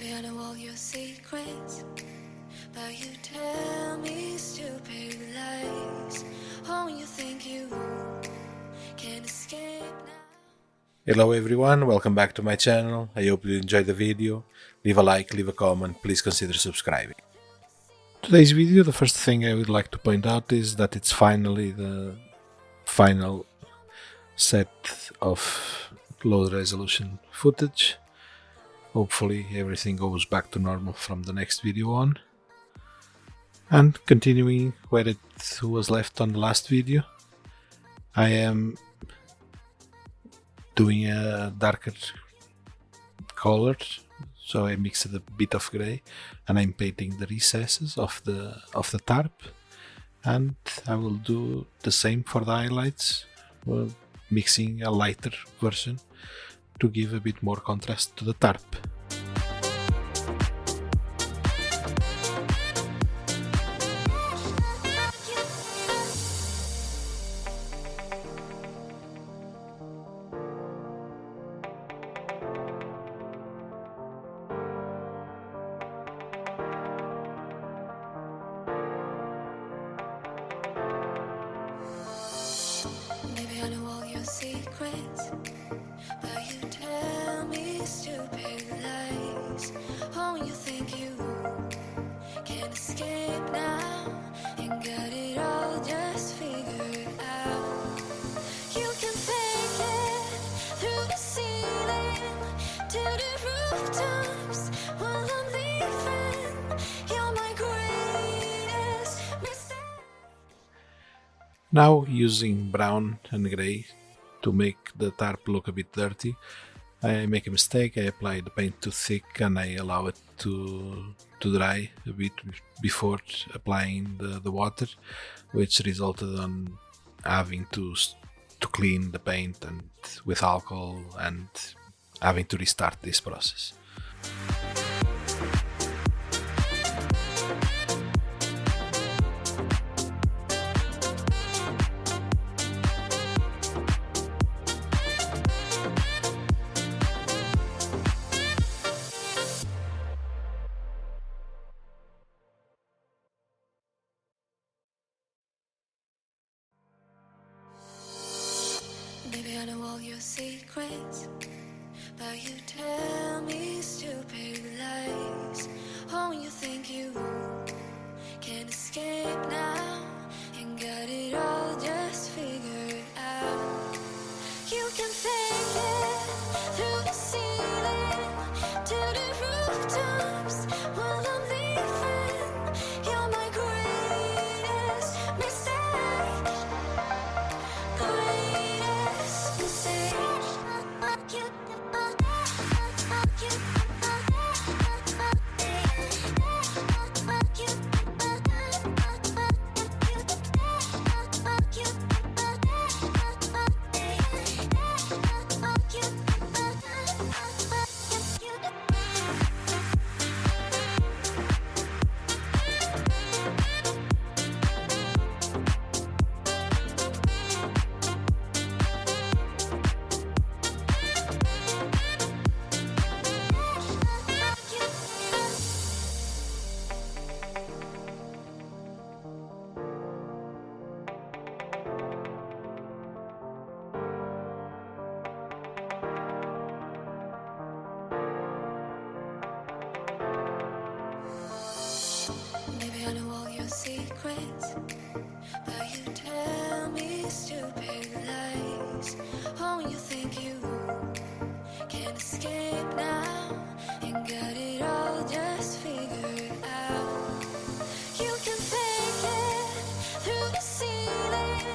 Maybe I know all your secrets, but you tell me stupid lies. Oh, you think you can escape now. Hello everyone, welcome back to my channel. I hope you enjoyed the video. Leave a like, leave a comment, please consider subscribing. Today's video, the first thing I would like to point out is that it's finally the final set of low resolution footage. Hopefully everything goes back to normal from the next video on. And continuing where it was left on the last video, I am doing a darker color, so I mixed a bit of gray and I'm painting the recesses of the tarp, and I will do the same for the highlights, mixing a lighter version to give a bit more contrast to the tarp. Maybe I know all your secrets, but you tell me stupid lies. Oh, you think you can escape now and got it all just figured out. You can fake it through the ceiling to the rooftops while I'm leaving. You're my greatest mistake. Now, using brown and grey to make the tarp look a bit dirty, I make a mistake. I apply the paint too thick and I allow it to dry a bit before applying the water, which resulted on having to clean the paint and with alcohol and having to restart this process. Maybe I know all your secrets, but you tell me stupid lies. Oh, you think you can escape now and got it all just figured out. You can fake it through the ceiling to the rooftops while I'm leaving. You're my greatest mistake. Greatest mistake. Maybe I know all your secrets, but you tell me stupid lies. Oh, you think you can escape now and got it all just figured out. You can fake it through the ceiling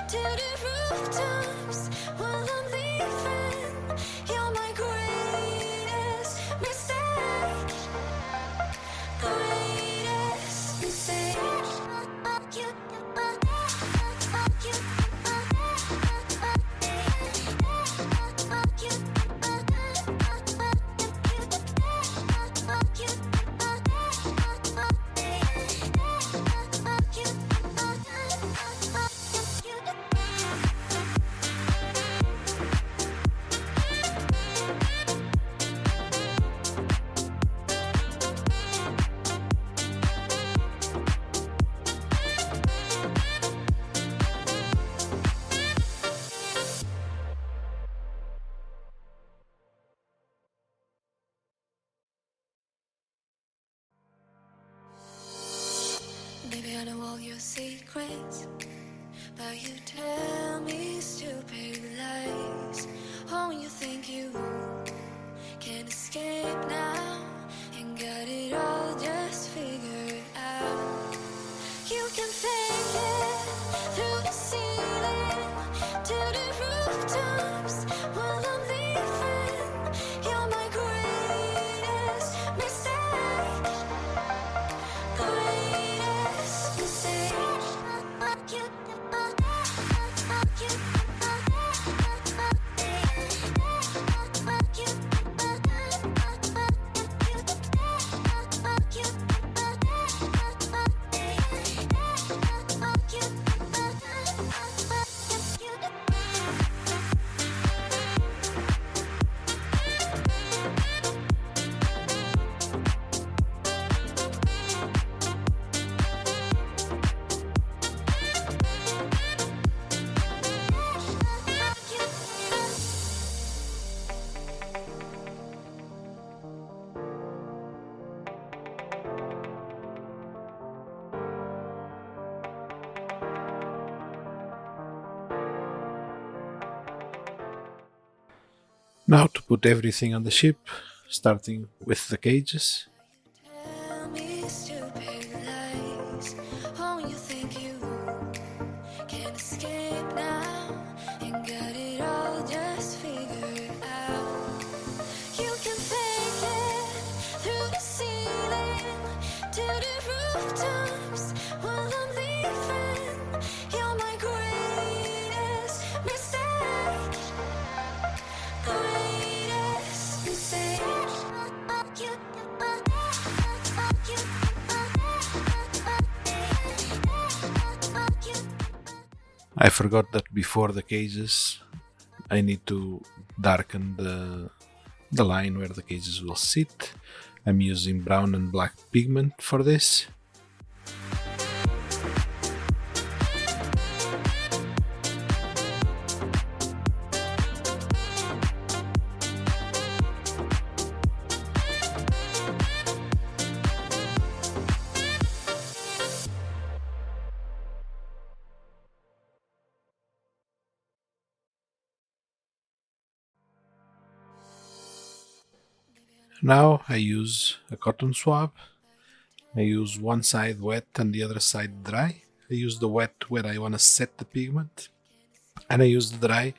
to the rooftops while I'm leaving. You're my greatest mistake. Greatest mistake. your secrets, but you tell me stupid lies. Oh, you think you can escape now and got it all just figured out. You can fake it through the ceiling to the rooftops while I'm leaving. You're my greatest mistake. Greatest mistake. Now to put everything on the ship, starting with the cages. Tell me stupid lies. Oh, you think you can escape now and got it all just figured out. You can fake it through the ceiling to the rooftops while I'm leaving. You're my greatest mistake. Greatest mistake. I forgot that before the cages I need to darken the line where the cages will sit. I'm using brown and black pigment for this. Now I use a cotton swab. I use one side wet and the other side dry. I use the wet where I want to set the pigment, and I use the dry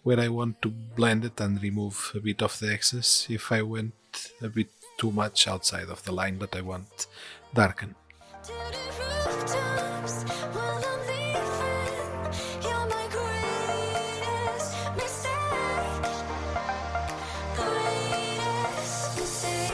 where I want to blend it and remove a bit of the excess if I went a bit too much outside of the line that I want darken. To the rooftops while I'm leaving. You're my greatest mistake. Greatest mistake.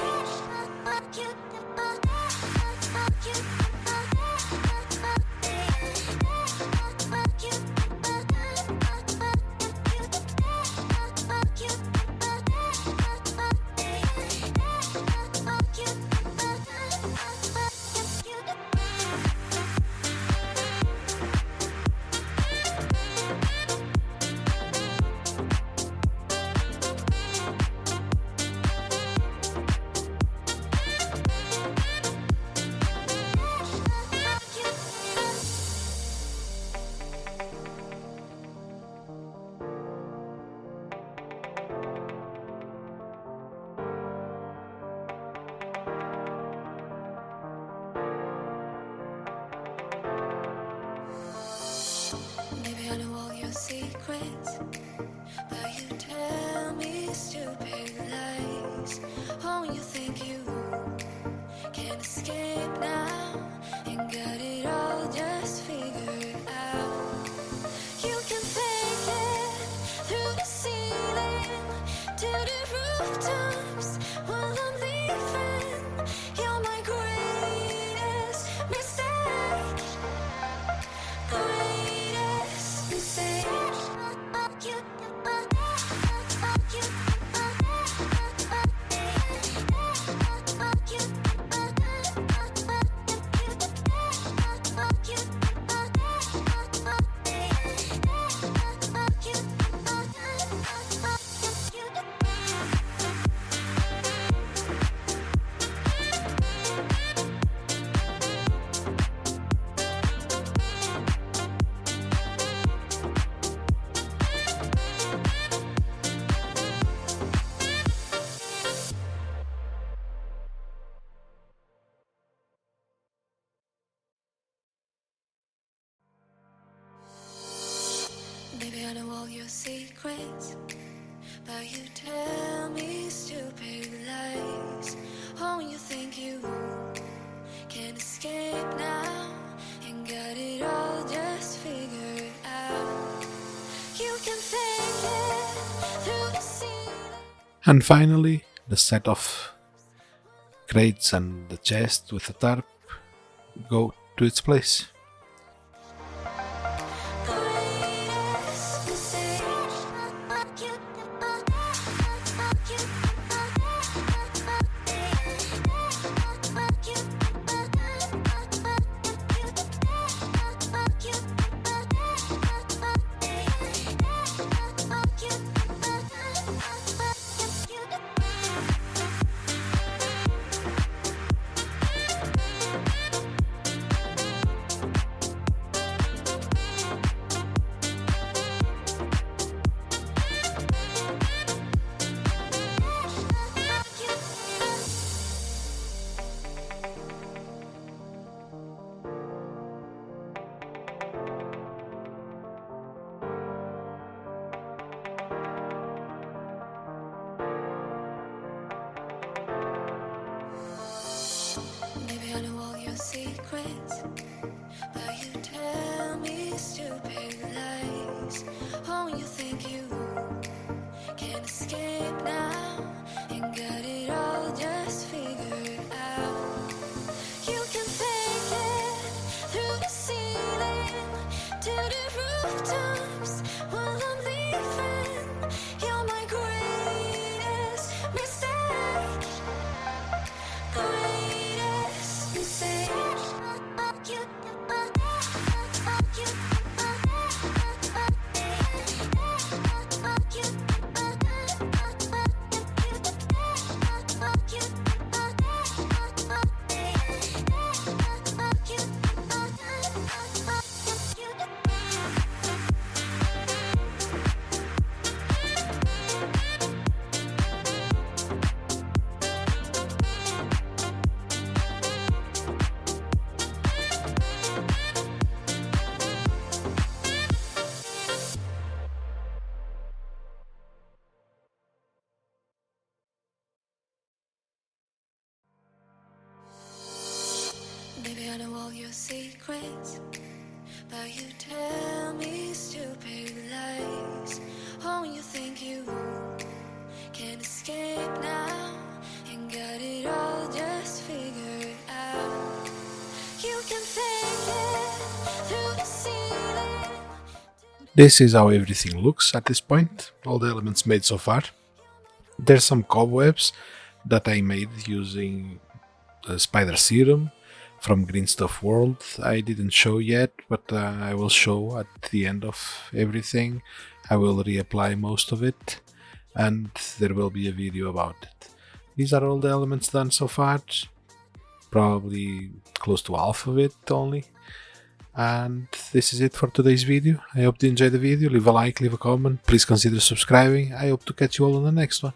Maybe I know all your secrets, but you tell me stupid lies. Oh, you think you can escape now and got it all just figured out. You can fake it through the ceiling to the rooftops while I'm leaving. You're my greatest mistake. Greatest mistake. secrets, but you tell me stupid lies. Oh, you think you can escape now and got it all just figured out. You can fake it through the ceiling. And finally, the set of crates and the chest with the tarp go to its place. Maybe I know all your secrets, but you tell me stupid lies. Oh, you think you can escape now and got it all just figured out. You can fake it through the ceiling to the rooftops while I'm leaving. You're my greatest mistake. Greatest mistake. Maybe I know all your secrets, but you tell me stupid lies. Oh, you think you can escape now and got it all just figured out. You can fake it through the ceiling. This is how everything looks at this point, all the elements made so far. There's some cobwebs that I made using spider serum from Green Stuff World. I didn't show yet, but I will show at the end of everything. I will reapply most of it, and there will be a video about it. These are all the elements done so far, probably close to half of it only. And this is it for today's video. I hope you enjoyed the video. Leave a like, leave a comment, please consider subscribing. I hope to catch you all on the next one.